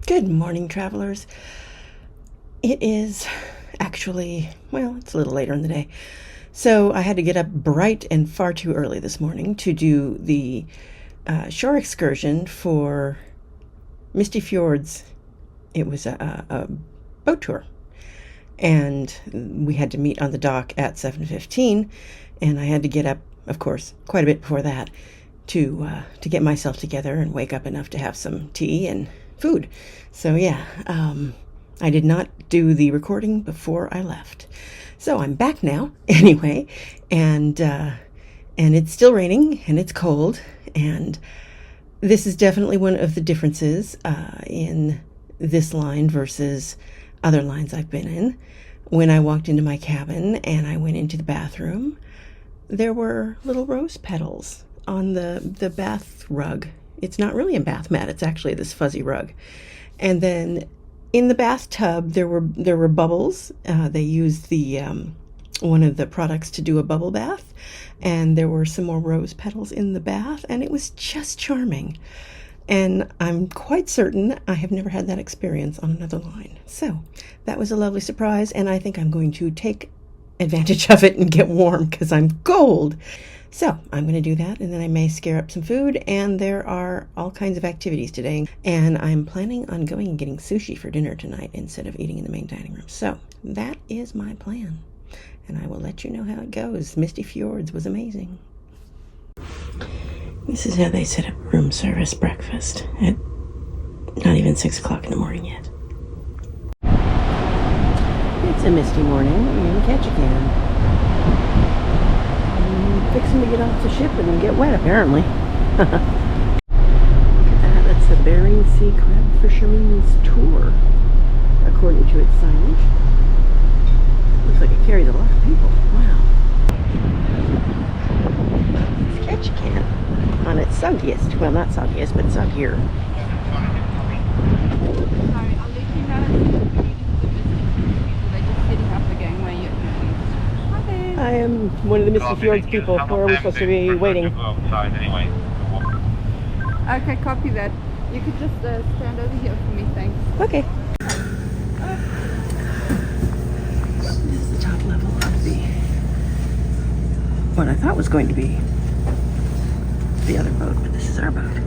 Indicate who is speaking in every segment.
Speaker 1: Good morning, travelers. It is actually, it's a little later in the day. So I had to get up bright and far too early this morning to do the shore excursion for Misty Fjords. It was a boat tour. And we had to meet on the dock at 7:15. And I had to get up, of course, quite a bit before that to get myself together and wake up enough to have some tea and food. So I did not do the recording before I left. So I'm back now anyway, and it's still raining and it's cold, and this is definitely one of the differences in this line versus other lines I've been in. When I walked into my cabin and I went into the bathroom, there were little rose petals on the bath rug. It's not really a bath mat, it's actually this fuzzy rug. And then in the bathtub there were bubbles. They used the one of the products to do a bubble bath, and there were some more rose petals in the bath, and it was just charming. And I'm quite certain I have never had that experience on another line. So that was a lovely surprise, and I think I'm going to take advantage of it and get warm because I'm cold. So I'm going to do that, and then I may scare up some food, and there are all kinds of activities today, and I'm planning on going and getting sushi for dinner tonight instead of eating in the main dining room. So that is my plan, and I will let you know how it goes. Misty Fjords was amazing. This is how they set up room service breakfast at not even 6 o'clock in the morning yet. It's a misty morning in Ketchikan. Fixing to get off the ship and get wet, apparently. Look at that. That's the Bering Sea Crab Fisherman's Tour, according to its signage. Looks like it carries a lot of people. Wow. It's Ketchikan on its soggiest. Well, not soggiest, but soggier.
Speaker 2: Sorry, I'll let you know. They just didn't have the gangway yet.
Speaker 1: I am one of the Misty Fjords people. Where are we supposed to be waiting?
Speaker 2: Okay, copy that. You could just stand over here for me, thanks.
Speaker 1: Okay. This is the top level of what I thought was going to be the other boat, but this is our boat.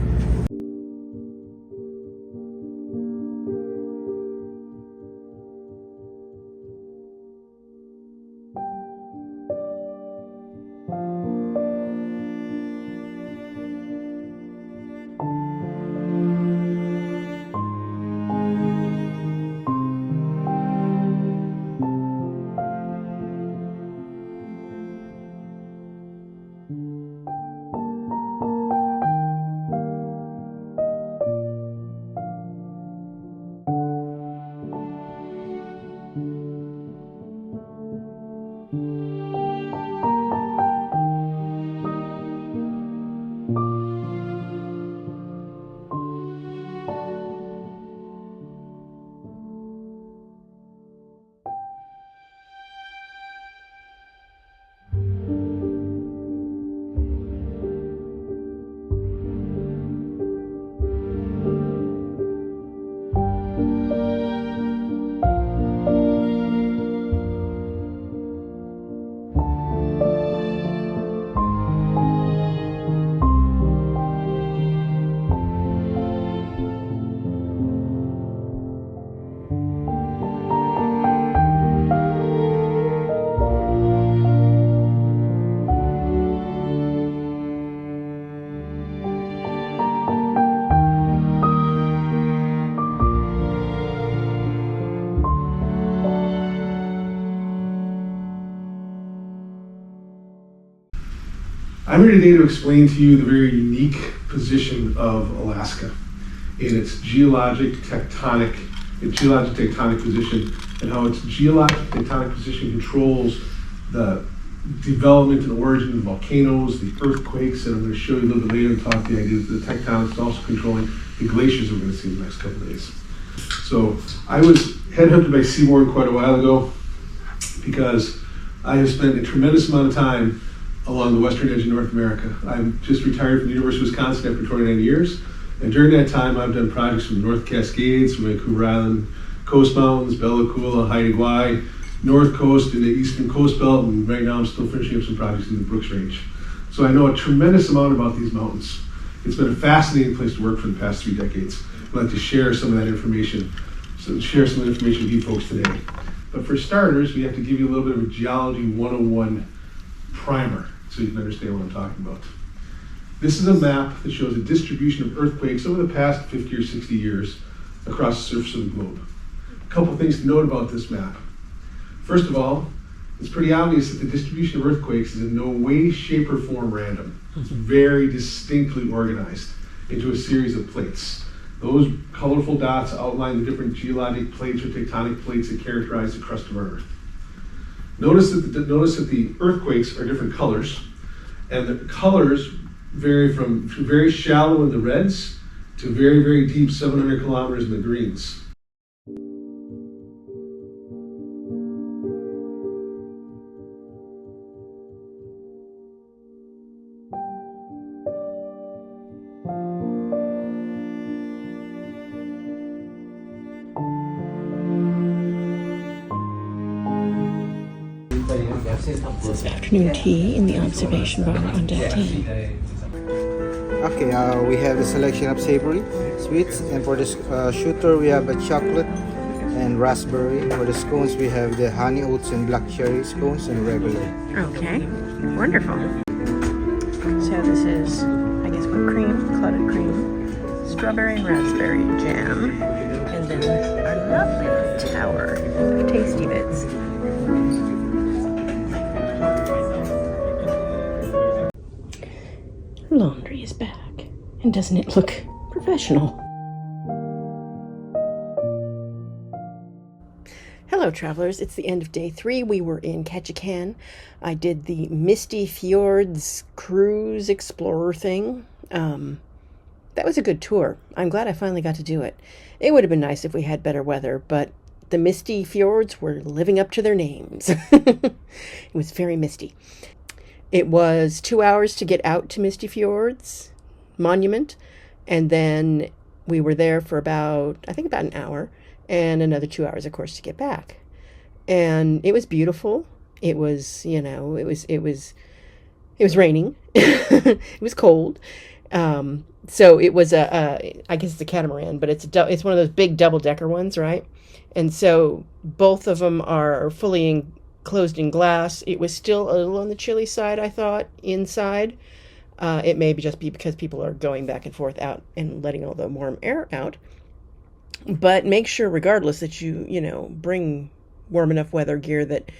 Speaker 3: I'm here today to explain to you the very unique position of Alaska in its geologic tectonic position, and how its geologic tectonic position controls the development and origin of volcanoes, the earthquakes, and I'm going to show you a little bit later and talk the idea that the tectonics is also controlling the glaciers we're going to see in the next couple of days. So I was headhunted by Seabourn quite a while ago because I have spent a tremendous amount of time along the western edge of North America. I'm just retired from the University of Wisconsin after 29 years, And during that time, I've done projects from North Cascades, from Vancouver Island, Coast Mountains, Bella Coola, Haida Gwaii, North Coast, and the Eastern Coast Belt, and right now I'm still finishing up some projects in the Brooks Range. So I know a tremendous amount about these mountains. It's been a fascinating place to work for the past 3 decades. I'd like to share some of that information, share some information with you folks today. But for starters, we have to give you a little bit of a Geology 101 primer so you can understand what I'm talking about. This is a map that shows a distribution of earthquakes over the past 50 or 60 years across the surface of the globe. A couple things to note about this map. First of all, it's pretty obvious that the distribution of earthquakes is in no way, shape, or form random. It's very distinctly organized into a series of plates. Those colorful dots outline the different geologic plates or tectonic plates that characterize the crust of our Earth. Notice that the earthquakes are different colors, and the colors vary from very shallow in the reds to very, very deep 700 kilometers in the greens.
Speaker 1: This is afternoon tea in the observation bar on deck 10.
Speaker 4: Okay, we have the selection of savory sweets, and for the shooter we have a chocolate and raspberry. For the scones we have the honey oats and black cherry scones and regular.
Speaker 1: Okay, wonderful. So this is, I guess, whipped cream, clotted cream, strawberry and raspberry jam, and then our lovely tower of tasty bits. Laundry is back, and doesn't it look professional? Hello travelers, it's the end of day 3. We were in Ketchikan. I did the Misty Fjords cruise explorer thing. That was a good tour. I'm glad I finally got to do it. It would have been nice if we had better weather, but the Misty Fjords were living up to their names. It was very misty. It was 2 hours to get out to Misty Fjords Monument, and then we were there for about an hour, and another 2 hours, of course, to get back. And it was beautiful. It was, it was raining. It was cold. So it was I guess it's a catamaran, but it's one of those big double-decker ones, right? And so both of them are fully enclosed in glass. It was still a little on the chilly side, I thought, inside. It may just be because people are going back and forth out and letting all the warm air out. But make sure, regardless, that you bring warm enough weather gear that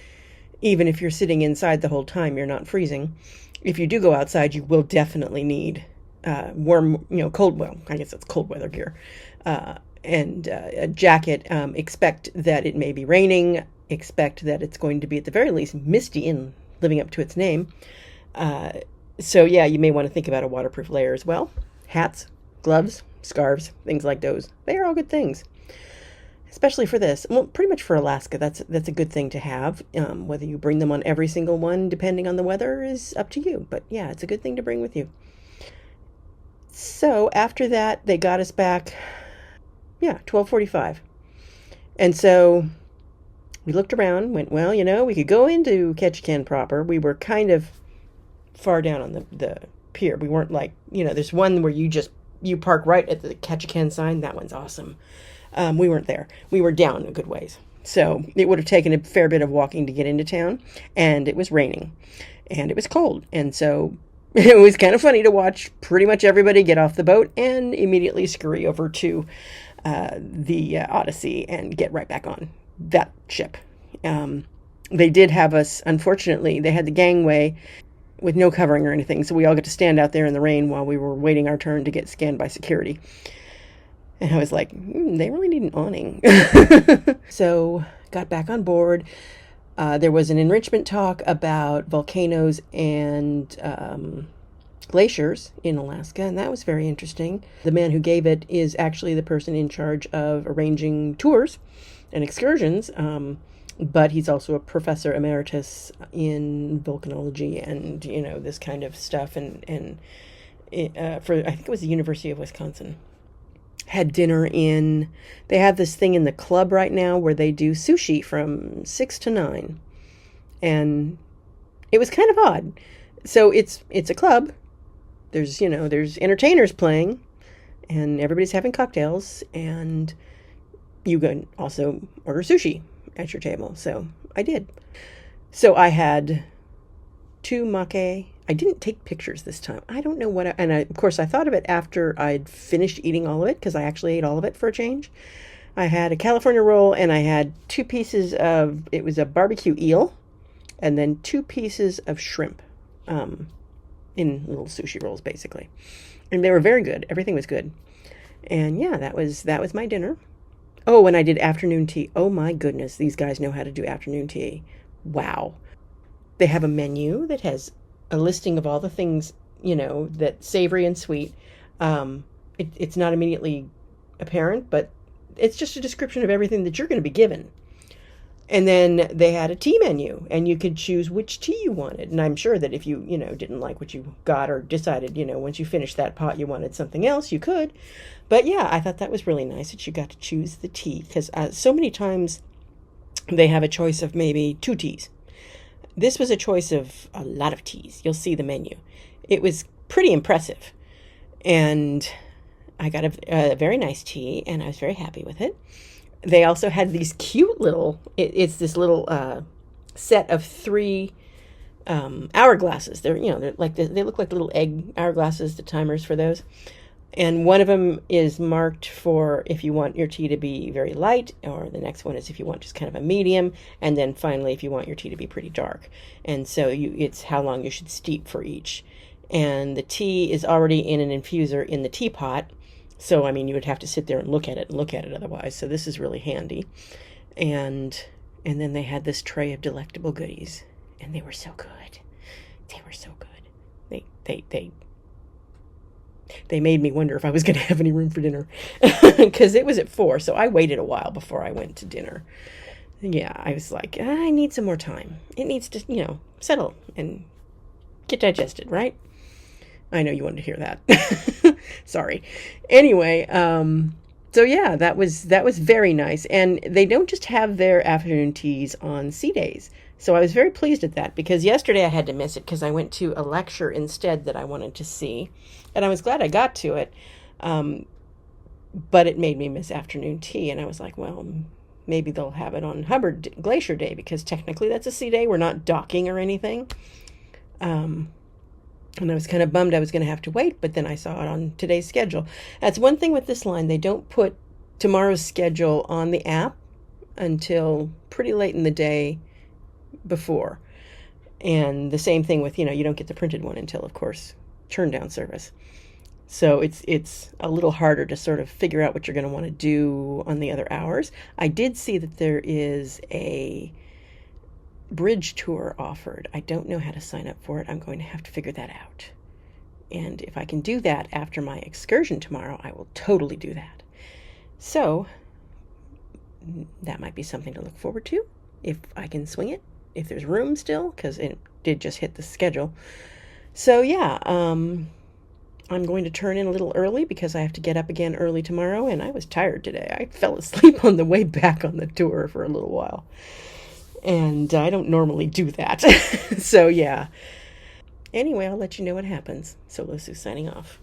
Speaker 1: even if you're sitting inside the whole time, you're not freezing. If you do go outside, you will definitely need warm, cold, well, I guess it's cold weather gear, and a jacket. Expect that it may be raining. Expect that it's going to be, at the very least, misty and living up to its name. So yeah, you may want to think about a waterproof layer as well. Hats, gloves, scarves, things like those. They are all good things, especially for this. Well, pretty much for Alaska, that's a good thing to have. Whether you bring them on every single one, depending on the weather, is up to you. But yeah, it's a good thing to bring with you. So after that, they got us back, 12:45. And so we looked around, went, well, we could go into Ketchikan proper. We were kind of far down on the pier. We weren't like, there's one where you park right at the Ketchikan sign. That one's awesome. We weren't there. We were down a good ways. So it would have taken a fair bit of walking to get into town. And it was raining. And it was cold. And so it was kind of funny to watch pretty much everybody get off the boat and immediately scurry over to the Odyssey and get right back on that ship. They did have us, unfortunately, they had the gangway with no covering or anything, so we all got to stand out there in the rain while we were waiting our turn to get scanned by security. And I was like, they really need an awning. So got back on board. There was an enrichment talk about volcanoes and glaciers in Alaska, and that was very interesting. The man who gave it is actually the person in charge of arranging tours and excursions, but he's also a professor emeritus in volcanology and this kind of stuff, and for I think it was the University of Wisconsin. Had dinner in, they have this thing in the club right now where they do sushi from 6 to 9. And it was kind of odd. So it's a club. There's entertainers playing and everybody's having cocktails, and you can also order sushi at your table. So I did. So I had 2 make. I didn't take pictures this time. I don't know what, of course I thought of it after I'd finished eating all of it, because I actually ate all of it for a change. I had a California roll, and I had 2 pieces of, it was a barbecue eel, and then 2 pieces of shrimp, in little sushi rolls basically. And they were very good. Everything was good. And yeah, that was my dinner. Oh, and I did afternoon tea. Oh my goodness, these guys know how to do afternoon tea. Wow. They have a menu that has a listing of all the things, that savory and sweet. It's not immediately apparent, but it's just a description of everything that you're going to be given. And then they had a tea menu, and you could choose which tea you wanted. And I'm sure that if you, didn't like what you got, or decided, once you finished that pot you wanted something else, you could. But yeah, I thought that was really nice that you got to choose the tea, because so many times they have a choice of maybe 2 teas. This was a choice of a lot of teas. You'll see the menu. It was pretty impressive. And I got a very nice tea, and I was very happy with it. They also had these cute little, it's this little set of 3 hourglasses. They're like they look like little egg hourglasses, the timers for those. And one of them is marked for if you want your tea to be very light, or the next one is if you want just kind of a medium, and then finally if you want your tea to be pretty dark. And so it's how long you should steep for each. And the tea is already in an infuser in the teapot. So, you would have to sit there and look at it otherwise. So this is really handy. And then they had this tray of delectable goodies, and they were so good. They were so good. They made me wonder if I was going to have any room for dinner, because it was at 4. So I waited a while before I went to dinner. Yeah, I was like, I need some more time. It needs to, settle and get digested, right? I know you wanted to hear that. Sorry. Anyway, so yeah, that was very nice. And they don't just have their afternoon teas on sea days. So I was very pleased at that, because yesterday I had to miss it because I went to a lecture instead that I wanted to see. And I was glad I got to it. But it made me miss afternoon tea. And I was like, well, maybe they'll have it on Hubbard Glacier Day, because technically that's a sea day. We're not docking or anything. And I was kind of bummed I was going to have to wait, but then I saw it on today's schedule. That's one thing with this line. They don't put tomorrow's schedule on the app until pretty late in the day before. And the same thing with, you don't get the printed one until, of course, turn down service. So it's a little harder to sort of figure out what you're going to want to do on the other hours. I did see that there is a bridge tour offered. I don't know how to sign up for it. I'm going to have to figure that out. And if I can do that after my excursion tomorrow, I will totally do that. So that might be something to look forward to if I can swing it, if there's room still, because it did just hit the schedule. So yeah, I'm going to turn in a little early because I have to get up again early tomorrow, and I was tired today. I fell asleep on the way back on the tour for a little while. And I don't normally do that. So yeah. Anyway, I'll let you know what happens. Solo Sue signing off.